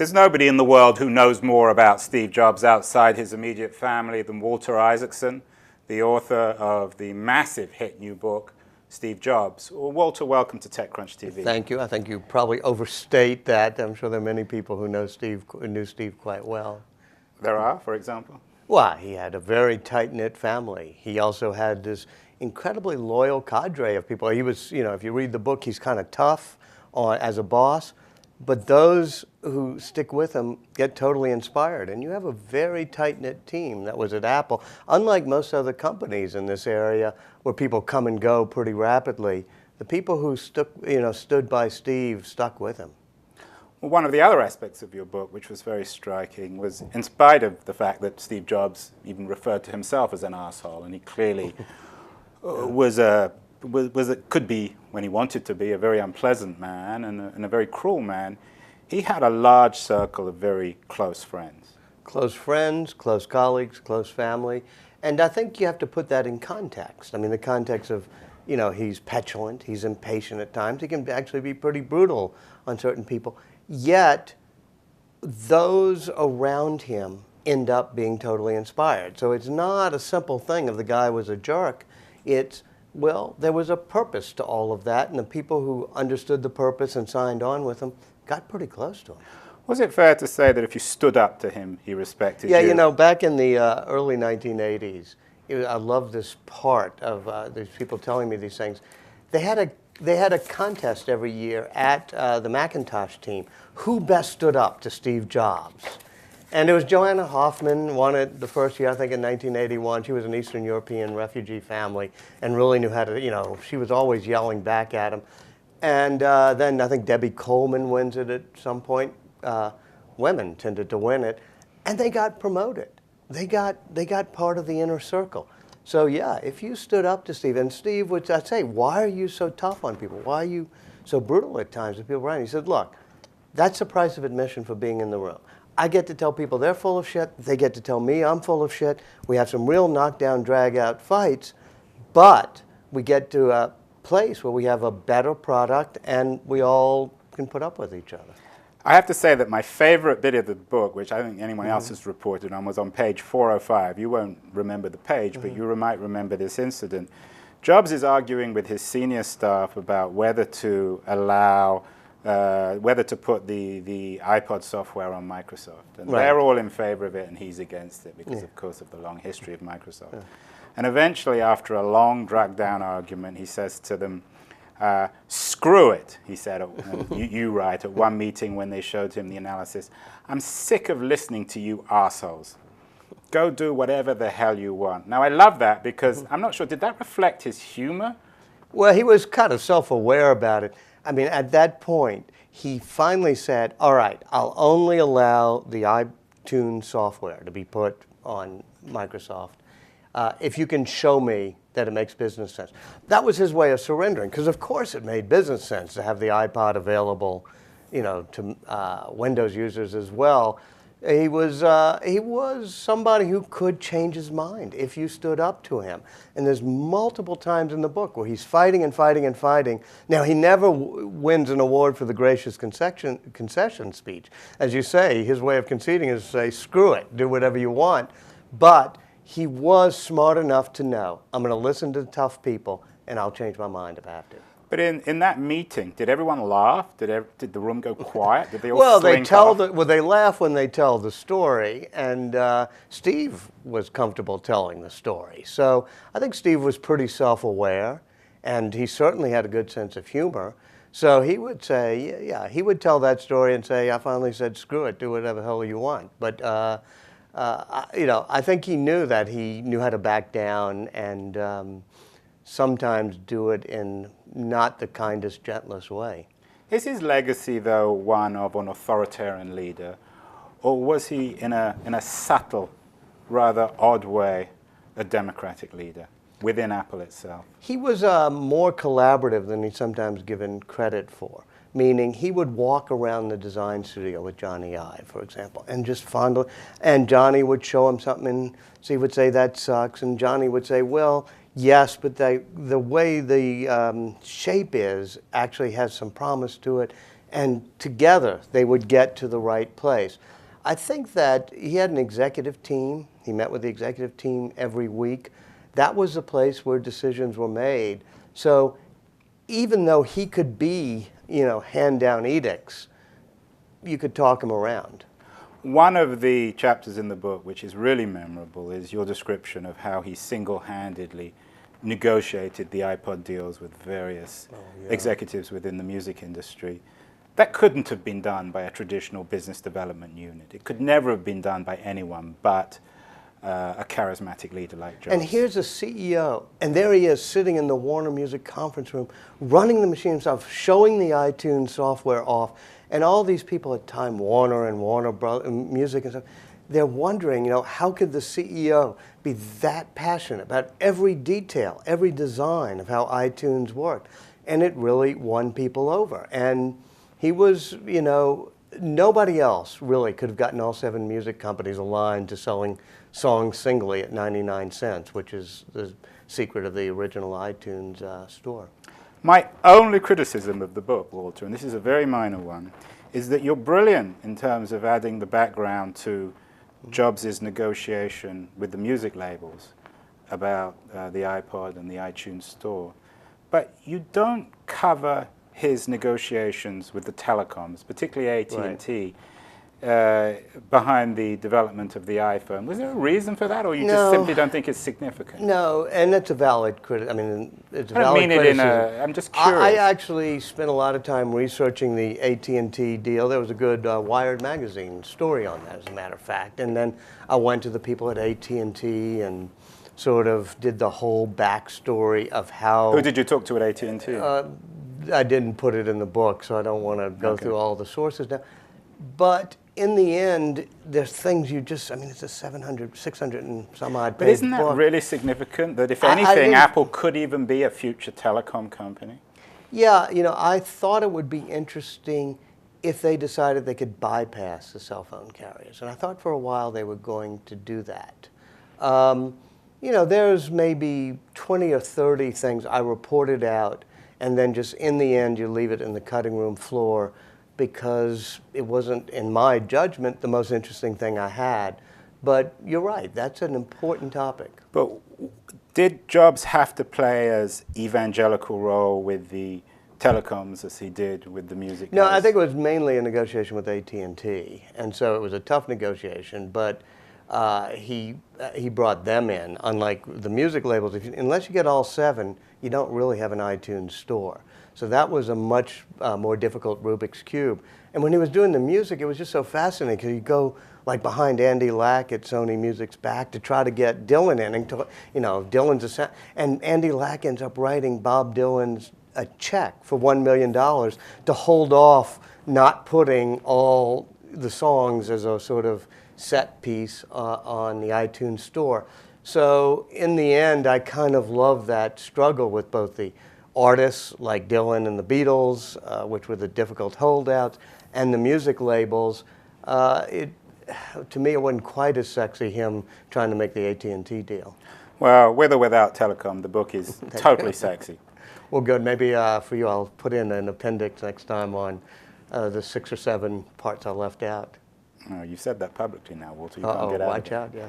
There's nobody in the world who knows more about Steve Jobs outside his immediate family than Walter Isaacson, the author of the massive hit new book, Steve Jobs. Well, Walter, welcome to TechCrunch TV. Thank you. I think you probably overstate that. I'm sure there are many people who knew Steve quite well. There are, for example? Well, he had a very tight-knit family. He also had this incredibly loyal cadre of people. He was, if you read the book, he's kind of tough as a boss, but those who stick with him get totally inspired. And you have a very tight-knit team that was at Apple. Unlike most other companies in this area where people come and go pretty rapidly, the people who stood by Steve stuck with him. Well, one of the other aspects of your book, which was very striking, was in spite of the fact that Steve Jobs even referred to himself as an asshole, and he clearly could be, when he wanted to be, a very unpleasant man and a very cruel man. He had a large circle of very close friends. Close friends, close colleagues, close family. And I think you have to put that in context. I mean, the context of, he's petulant, he's impatient at times. He can actually be pretty brutal on certain people. Yet, those around him end up being totally inspired. So it's not a simple thing of the guy was a jerk. It's, well, there was a purpose to all of that, and the people who understood the purpose and signed on with him got pretty close to him. Was it fair to say that if you stood up to him, he respected you? Yeah, back in the early 1980s, I love this part of these people telling me these things. They had a contest every year at the Macintosh team. Who best stood up to Steve Jobs? And it was Joanna Hoffman won it the first year, I think in 1981. She was an Eastern European refugee family and really knew how to, she was always yelling back at him. And then I think Debbie Coleman wins it at some point. Women tended to win it. And they got promoted. They got part of the inner circle. So yeah, if you stood up to Steve, and Steve would say, why are you so tough on people? Why are you so brutal at times with people around you? He said, look, that's the price of admission for being in the room. I get to tell people they're full of shit. They get to tell me I'm full of shit. We have some real knockdown, drag-out fights, but we get to a place where we have a better product and we all can put up with each other. I have to say that my favorite bit of the book, which I think anyone else has reported on, was on page 405. You won't remember the page, but you might remember this incident. Jobs is arguing with his senior staff about whether to allow whether to put the iPod software on Microsoft. And they're all in favor of it, and he's against it because, of course, of the long history of Microsoft. Yeah. And eventually, after a long, dragged-down argument, he says to them, screw it, he said, you write, at one meeting when they showed him the analysis. I'm sick of listening to you assholes. Go do whatever the hell you want. Now, I love that because I'm not sure, did that reflect his humor? Well, he was kind of self-aware about it. I mean, at that point, he finally said, all right, I'll only allow the iTunes software to be put on Microsoft if you can show me that it makes business sense. That was his way of surrendering, because of course it made business sense to have the iPod available, to Windows users as well. He was somebody who could change his mind if you stood up to him. And there's multiple times in the book where he's fighting and fighting and fighting. Now, he never wins an award for the gracious concession speech. As you say, his way of conceding is to say, screw it, do whatever you want. But he was smart enough to know, I'm going to listen to the tough people, and I'll change my mind if I have to. But in that meeting, did everyone laugh? Did the room go quiet? Did they all slink off? They laugh when they tell the story, and Steve was comfortable telling the story. So I think Steve was pretty self-aware, and he certainly had a good sense of humor. So he would say, yeah, he would tell that story and say, I finally said, screw it, do whatever the hell you want. But I think he knew that he knew how to back down and sometimes do it in not the kindest, gentlest way. Is his legacy, though, one of an authoritarian leader, or was he, in a subtle, rather odd way, a democratic leader within Apple itself? He was more collaborative than he's sometimes given credit for. Meaning he would walk around the design studio with Johnny Ive, for example, and just fondle. And Johnny would show him something, and so he would say, that sucks. And Johnny would say, well, yes, but the way the shape is actually has some promise to it. and together they would get to the right place. I think that he had an executive team. He met with the executive team every week. That was the place where decisions were made. So even though he could be, hand down edicts, you could talk him around. One of the chapters in the book, which is really memorable, is your description of how he single-handedly negotiated the iPod deals with various executives within the music industry. That couldn't have been done by a traditional business development unit. It could never have been done by anyone but a charismatic leader like Jobs. And here's a CEO, and there he is sitting in the Warner Music conference room, running the machine himself, showing the iTunes software off, and all these people at Time Warner and Warner Music and stuff, they're wondering, how could the CEO be that passionate about every detail, every design of how iTunes worked? And it really won people over. And he was, nobody else really could have gotten all 7 music companies aligned to selling songs singly at 99 cents, which is the secret of the original iTunes store. My only criticism of the book, Walter, and this is a very minor one, is that you're brilliant in terms of adding the background to Jobs' negotiation with the music labels about the iPod and the iTunes store. But you don't cover his negotiations with the telecoms, particularly AT&T, behind the development of the iPhone. Was there a reason for that, or you just simply don't think it's significant? No, and it's a valid criticism. I mean, it's a valid I don't mean criticism. it in a... I'm just curious. I actually spent a lot of time researching the AT&T deal. There was a good Wired magazine story on that, as a matter of fact. And then I went to the people at AT&T and sort of did the whole backstory of how... Who did you talk to at AT&T? I didn't put it in the book, so I don't want to go through all the sources now. But in the end, there's things you just, it's a 700, 600 and some odd page But isn't that book. really significant, that if anything, Apple could even be a future telecom company? Yeah, I thought it would be interesting if they decided they could bypass the cell phone carriers. And I thought for a while they were going to do that. There's maybe 20 or 30 things I reported out, and then just in the end you leave it in the cutting room floor, because it wasn't, in my judgment, the most interesting thing I had. But you're right, that's an important topic. But did Jobs have to play as evangelical role with the telecoms as he did with the music guys? No, I think it was mainly a negotiation with AT&T, and so it was a tough negotiation, but he brought them in. Unlike the music labels, unless you get all 7, you don't really have an iTunes store. So that was a much more difficult Rubik's Cube. And when he was doing the music, it was just so fascinating, because you go like behind Andy Lack at Sony Music's back to try to get Dylan in. And Dylan's and Andy Lack ends up writing Bob Dylan's a check for $1 million to hold off not putting all the songs as a sort of set piece on the iTunes store. So in the end, I kind of love that struggle with both the artists like Dylan and the Beatles, which were the difficult holdouts, and the music labels. To me, it wasn't quite as sexy, him trying to make the AT&T deal. Well, with or without telecom, the book is totally sexy. Well, good. Maybe for you, I'll put in an appendix next time on the 6 or 7 parts I left out. Oh, you've said that publicly now, Walter. You can't get out of it. Watch out, yes.